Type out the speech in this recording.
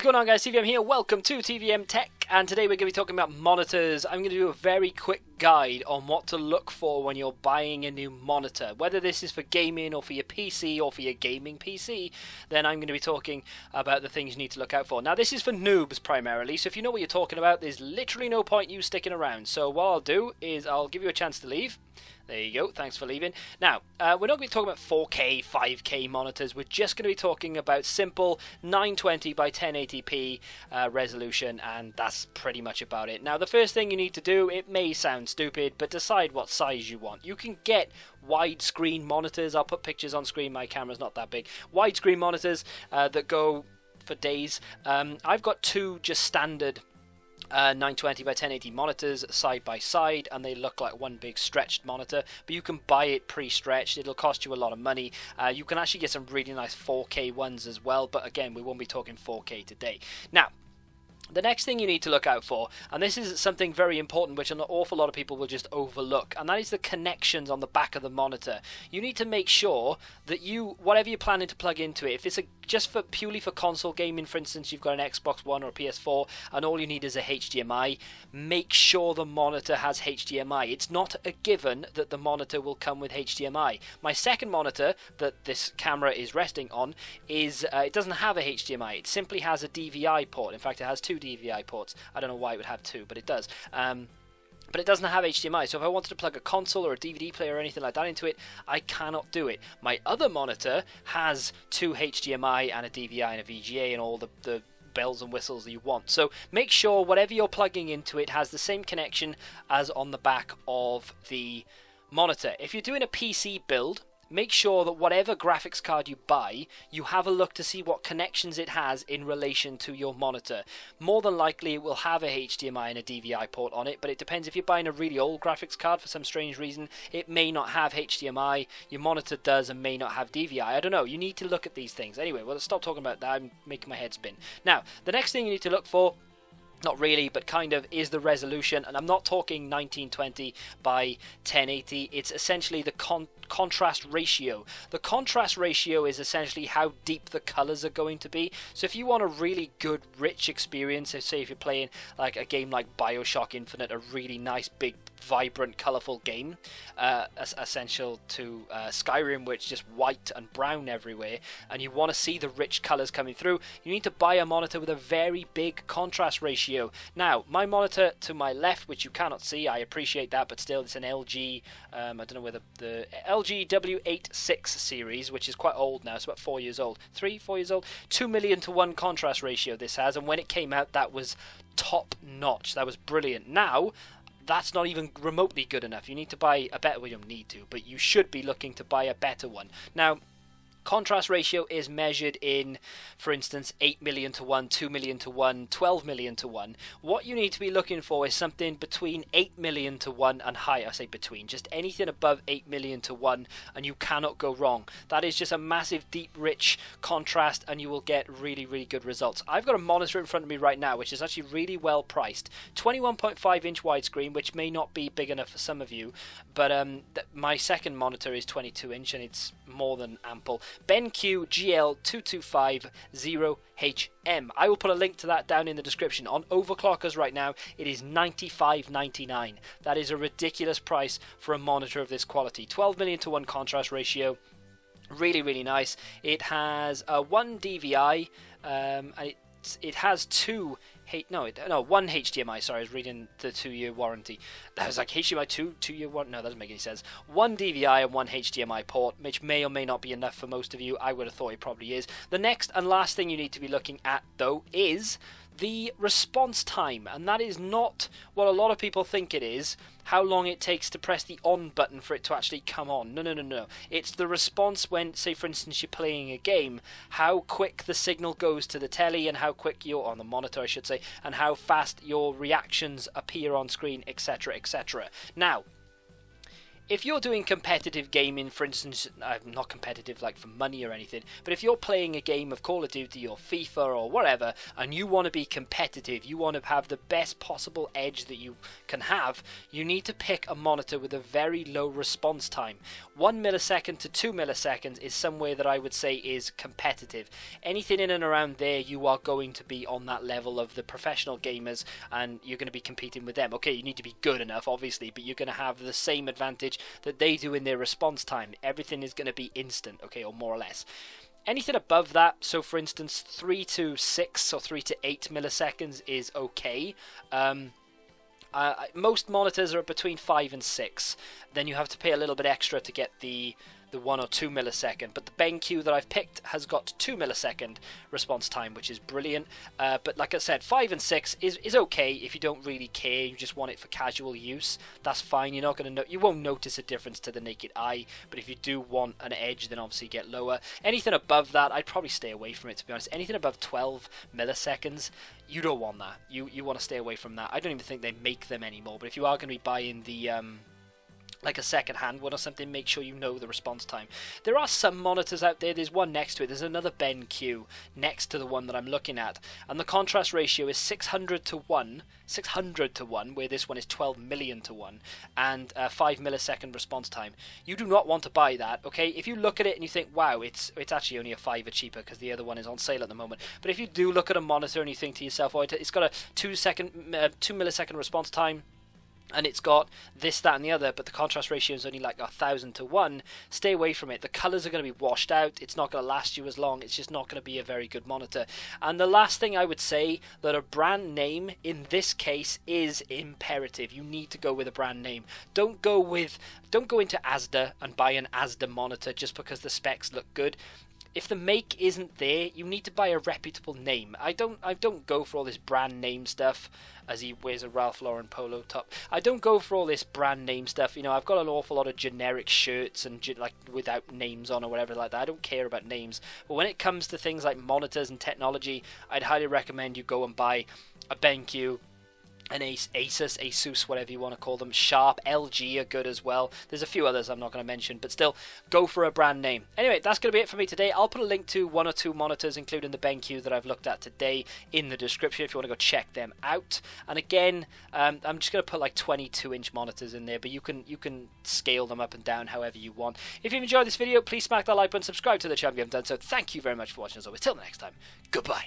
going on, guys? TVM here. Welcome to TVM Tech, and today we're going to be talking about monitors. I'm going to do a very quick guide on what to look for when you're buying a new monitor. Whether this is for gaming or for your PC or for your gaming PC, then I'm going to be talking about the things you need to look out for. Now, this is for noobs primarily, so if you know what you're talking about, there's literally no point you sticking around. So what I'll do is I'll give you a chance to leave. There you go, thanks for leaving. Now, we're not going to be talking about 4K, 5K monitors, we're just going to be talking about simple 920 by 1080p resolution, and that's pretty much about it. Now, the first thing you need to do, it may sound stupid, but decide what size you want. You can get widescreen monitors. I'll put pictures on screen, my camera's not that big. Widescreen monitors that go for days. I've got two just standard 920 by 1080 monitors side by side, and they look like one big stretched monitor, but you can buy it pre-stretched. It'll cost you a lot of money. You can actually get some really nice 4K ones as well, but again, we won't be talking 4K today. Now, the next thing you need to look out for, and this is something very important which an awful lot of people will just overlook, and that is the connections on the back of the monitor. You need to make sure that whatever you're planning to plug into it, if it's purely for console gaming, for instance, you've got an Xbox One or a PS4 and all you need is a HDMI, make sure the monitor has HDMI. It's not a given that the monitor will come with HDMI. My second monitor that this camera is resting on it doesn't have a HDMI. It simply has a DVI port. In fact, it has two DVI ports. I don't know why it would have two, but it does. But it doesn't have HDMI, so if I wanted to plug a console or a DVD player or anything like that into it, I cannot do it. My other monitor has two HDMI and a DVI and a VGA and all the bells and whistles that you want. So make sure whatever you're plugging into it has the same connection as on the back of the monitor. If you're doing a PC build, make sure that whatever graphics card you buy, you have a look to see what connections it has in relation to your monitor. More than likely it will have a HDMI and a DVI port on it, but it depends. If you're buying a really old graphics card for some strange reason, it may not have HDMI, your monitor does and may not have DVI. I don't know, you need to look at these things. Anyway, well, let's stop talking about that, I'm making my head spin. Now, the next thing you need to look for, not really, but kind of, is the resolution, and I'm not talking 1920 by 1080, it's essentially the contrast ratio. The contrast ratio is essentially how deep the colors are going to be. So if you want a really good, rich experience, so say if you're playing like a game like BioShock Infinite, a really nice, big, vibrant, colorful game, essential to Skyrim, which is just white and brown everywhere, and you want to see the rich colors coming through, you need to buy a monitor with a very big contrast ratio. Now, my monitor to my left, which you cannot see, I appreciate that, but still, it's an LG, I don't know whether the LG W86 series, which is quite old now, it's about 4 years old, 4 years old, 2 million to 1 contrast ratio this has, and when it came out, that was top notch, that was brilliant. Now, that's not even remotely good enough. You need to buy a better one. You don't need to, but you should be looking to buy a better one. Now, contrast ratio is measured in, for instance, 8 million to 1, 2 million to 1, 12 million to 1. What you need to be looking for is something between 8 million to 1 and higher. I say between, just anything above 8 million to 1, and you cannot go wrong. That is just a massive, deep, rich contrast, and you will get really, really good results. I've got a monitor in front of me right now, which is actually really well priced. 21.5 inch widescreen, which may not be big enough for some of you, but my second monitor is 22 inch, and it's more than ample. BenQ GL2250HM. I will put a link to that down in the description. On overclockers right now, it is $95.99. That is a ridiculous price for a monitor of this quality. 12 million to 1 contrast ratio. Really, really nice. It has one DVI, and it has one HDMI. Sorry, I was reading the 2-year warranty. That was like HDMI 2-year warranty. No, that doesn't make any sense. One DVI and one HDMI port, which may or may not be enough for most of you. I would have thought it probably is. The next and last thing you need to be looking at, though, is the response time, and that is not what a lot of people think it is, how long it takes to press the on button for it to actually come on. No. It's the response when, say for instance, you're playing a game, how quick the signal goes to the telly and how quick you're on the monitor, I should say, and how fast your reactions appear on screen, etc, etc. Now, if you're doing competitive gaming, for instance, not competitive like for money or anything, but if you're playing a game of Call of Duty or FIFA or whatever, and you want to be competitive, you want to have the best possible edge that you can have, you need to pick a monitor with a very low response time. 1 millisecond to 2 milliseconds is somewhere that I would say is competitive. Anything in and around there, you are going to be on that level of the professional gamers, and you're going to be competing with them. Okay, you need to be good enough, obviously, but you're going to have the same advantage that they do in their response time. Everything is going to be instant, okay, or more or less. Anything above that, so for instance 3 to 6 or 3 to 8 milliseconds is okay. Most monitors are between 5 and 6. Then you have to pay a little bit extra to get the 1 or 2 millisecond, but the BenQ that I've picked has got 2 millisecond response time, which is brilliant. But like I said, 5 and 6 is okay if you don't really care, you just want it for casual use. That's fine. You're not going to you won't notice a difference to the naked eye, but if you do want an edge, then obviously get lower. Anything above that, I'd probably stay away from it, to be honest. Anything above 12 milliseconds, you don't want that. You want to stay away from that. I don't even think they make them anymore, but if you are going to be buying the like a second-hand one or something, make sure you know the response time. There are some monitors out there. There's one next to it. There's another BenQ next to the one that I'm looking at, and the contrast ratio is 600 to 1, where this one is 12 million to 1, and 5 millisecond response time. You do not want to buy that, okay? If you look at it and you think, wow, it's actually only a $5 cheaper because the other one is on sale at the moment. But if you do look at a monitor and you think to yourself, oh, it's got a 2 millisecond response time, and it's got this, that, and the other, but the contrast ratio is only like 1,000 to 1, stay away from it. The colours are going to be washed out. It's not going to last you as long. It's just not going to be a very good monitor. And the last thing I would say, that a brand name in this case is imperative. You need to go with a brand name. Don't go into Asda and buy an Asda monitor just because the specs look good. If the make isn't there, you need to buy a reputable name. I don't go for all this brand name stuff, as he wears a Ralph Lauren polo top. I don't go for all this brand name stuff. You know, I've got an awful lot of generic shirts and like without names on or whatever like that. I don't care about names. But when it comes to things like monitors and technology, I'd highly recommend you go and buy a BenQ, an Asus, whatever you want to call them. Sharp, LG are good as well. There's a few others I'm not going to mention, but still, go for a brand name. Anyway, that's going to be it for me today. I'll put a link to 1 or 2 monitors, including the BenQ that I've looked at today, in the description if you want to go check them out. And again, I'm just going to put like 22-inch monitors in there, but you can scale them up and down however you want. If you've enjoyed this video, please smack that like button, subscribe to the channel if you haven't done so. Thank you very much for watching as always. Till the next time, goodbye.